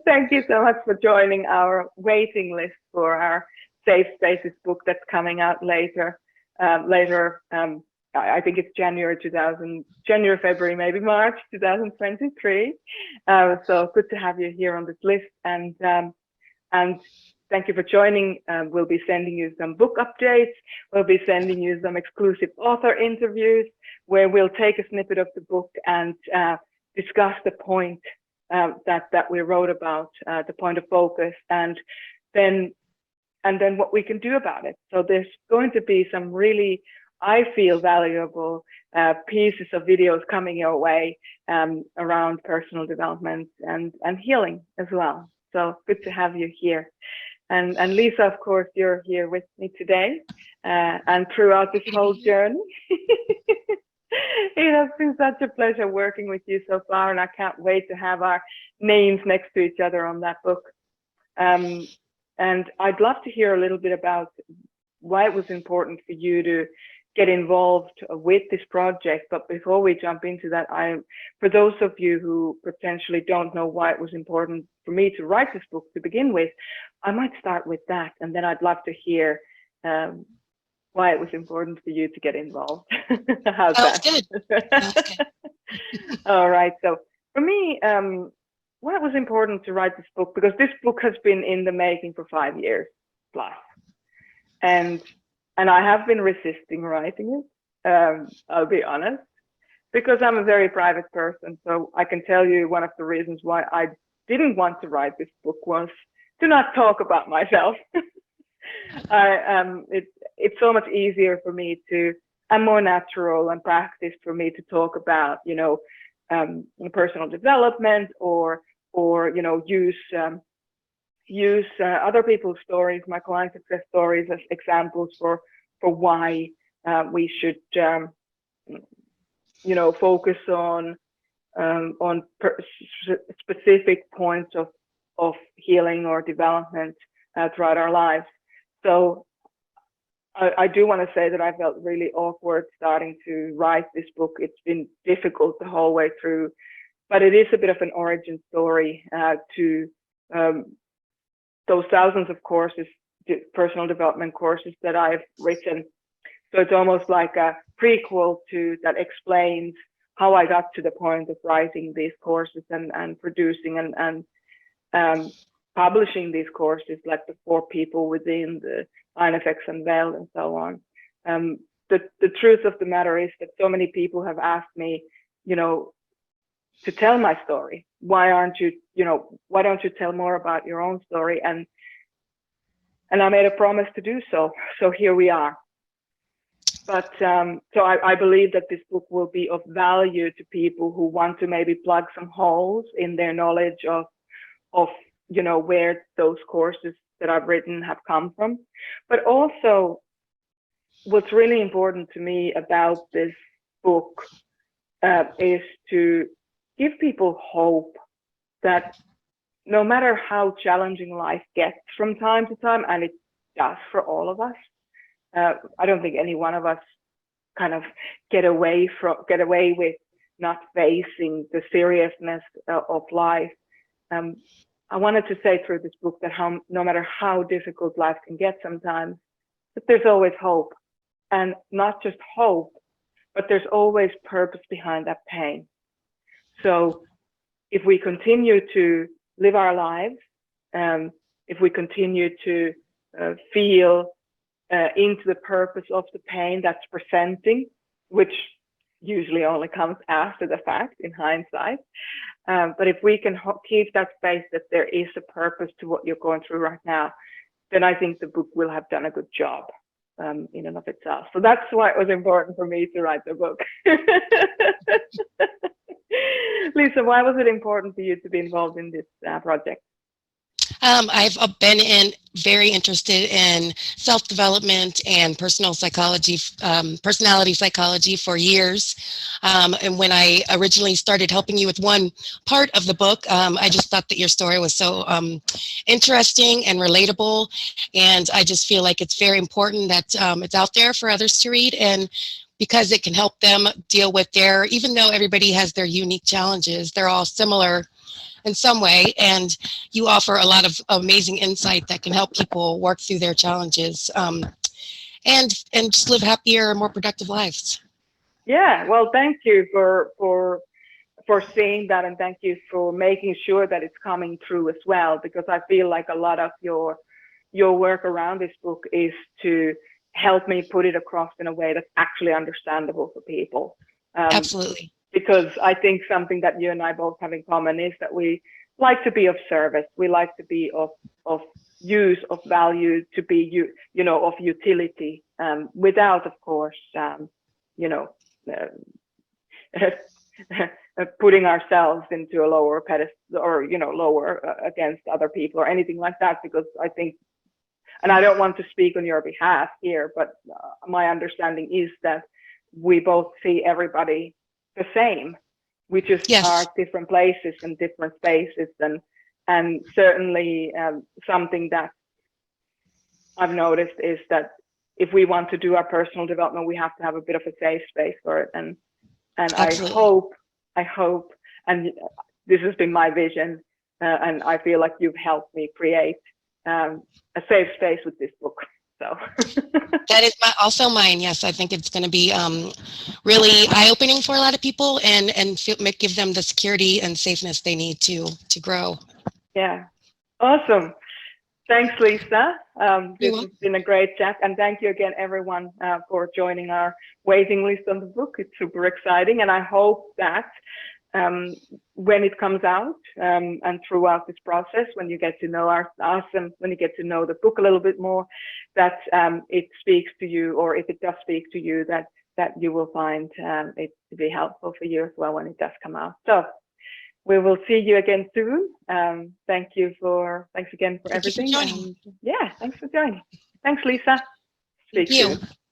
Thank you so much for joining our waiting list for our Safe Spaces book that's coming out later. I think it's January, February, maybe March 2023. So good to have you here on this list, and thank you for joining. We'll be sending you some book updates. We'll be sending you some exclusive author interviews where we'll take a snippet of the book and discuss the point that we wrote about, the point of focus, and then what we can do about it. So there's going to be some really, I feel, valuable pieces of videos coming your way around personal development and healing as well. So good to have you here. And Lisa, of course, you're here with me today and throughout this whole journey. It has been such a pleasure working with you so far, and I can't wait to have our names next to each other on that book. And I'd love to hear a little bit about why it was important for you to get involved with this project. But before we jump into that, for those of you who potentially don't know why it was important for me to write this book to begin with, I might start with that, and then I'd love to hear why it was important for you to get involved. How's that? Good. All right. So for me, why it was important to write this book, because this book has been in the making for 5 years plus, and I have been resisting writing it. I'll be honest, because I'm a very private person. So I can tell you one of the reasons why I didn't want to write this book was to not talk about myself. It's so much easier for me and more natural and practiced for me to talk about, personal development or use other people's stories, my client success stories, as examples for why we should, focus on specific points of healing or development throughout our lives. So I do want to say that I felt really awkward starting to write this book. It's been difficult the whole way through, but it is a bit of an origin story to those thousands of courses, personal development courses that I've written. So it's almost like a prequel to that explains how I got to the point of writing these courses and producing and publishing these courses, like the 4 people within the Line Effects Unveiled and so on. The truth of the matter is that so many people have asked me, to tell my story. Why don't you tell more about your own story? And I made a promise to do so. So here we are. But so I believe that this book will be of value to people who want to maybe plug some holes in their knowledge of where those courses that I've written have come from. But also, what's really important to me about this book is to give people hope that no matter how challenging life gets from time to time, and it does for all of us, I don't think any one of us kind of get away with not facing the seriousness of life. I wanted to say through this book that no matter how difficult life can get sometimes, that there's always hope, and not just hope, but there's always purpose behind that pain. So if we continue to live our lives, if we continue to feel into the purpose of the pain that's presenting, which usually only comes after the fact in hindsight. But if we can keep that space that there is a purpose to what you're going through right now, then I think the book will have done a good job in and of itself. So that's why it was important for me to write the book. Lisa, why was it important for you to be involved in this project? I've been very interested in self-development and personal psychology, personality psychology for years. And when I originally started helping you with one part of the book, I just thought that your story was so interesting and relatable. And I just feel like it's very important that it's out there for others to read, and because it can help them deal with even though everybody has their unique challenges, they're all similar in some way, and you offer a lot of amazing insight that can help people work through their challenges, and just live happier, more productive lives. Yeah, well, thank you for seeing that, and thank you for making sure that it's coming through as well, because I feel like a lot of your work around this book is to help me put it across in a way that's actually understandable for people. Absolutely. Because I think something that you and I both have in common is that we like to be of service. We like to be of use, of value, to be of utility, without, of course, you know, putting ourselves into a lower pedestal, or lower against other people or anything like that. Because I think, and I don't want to speak on your behalf here, but my understanding is that we both see everybody the same. We just Yes. are different places and different spaces, and certainly something that I've noticed is that if we want to do our personal development, we have to have a bit of a safe space for it. And Absolutely. I hope, and this has been my vision, and I feel like you've helped me create a safe space with this book. So That is also mine. Yes, I think it's going to be really eye-opening for a lot of people, and give them the security and safeness they need to grow. yeah, awesome. Thanks, Lisa. This You're has been a great chat, and thank you again, everyone, for joining our waiting list on the book. It's super exciting, and I hope that when it comes out, and throughout this process, when you get to know us and when you get to know the book a little bit more, that it speaks to you, or if it does speak to you, that you will find it to be helpful for you as well when it does come out. So we will see you again soon. Thanks again for Thank you for everything. joining. And yeah, thanks for joining. Thanks, Lisa. Speak Thank you. soon.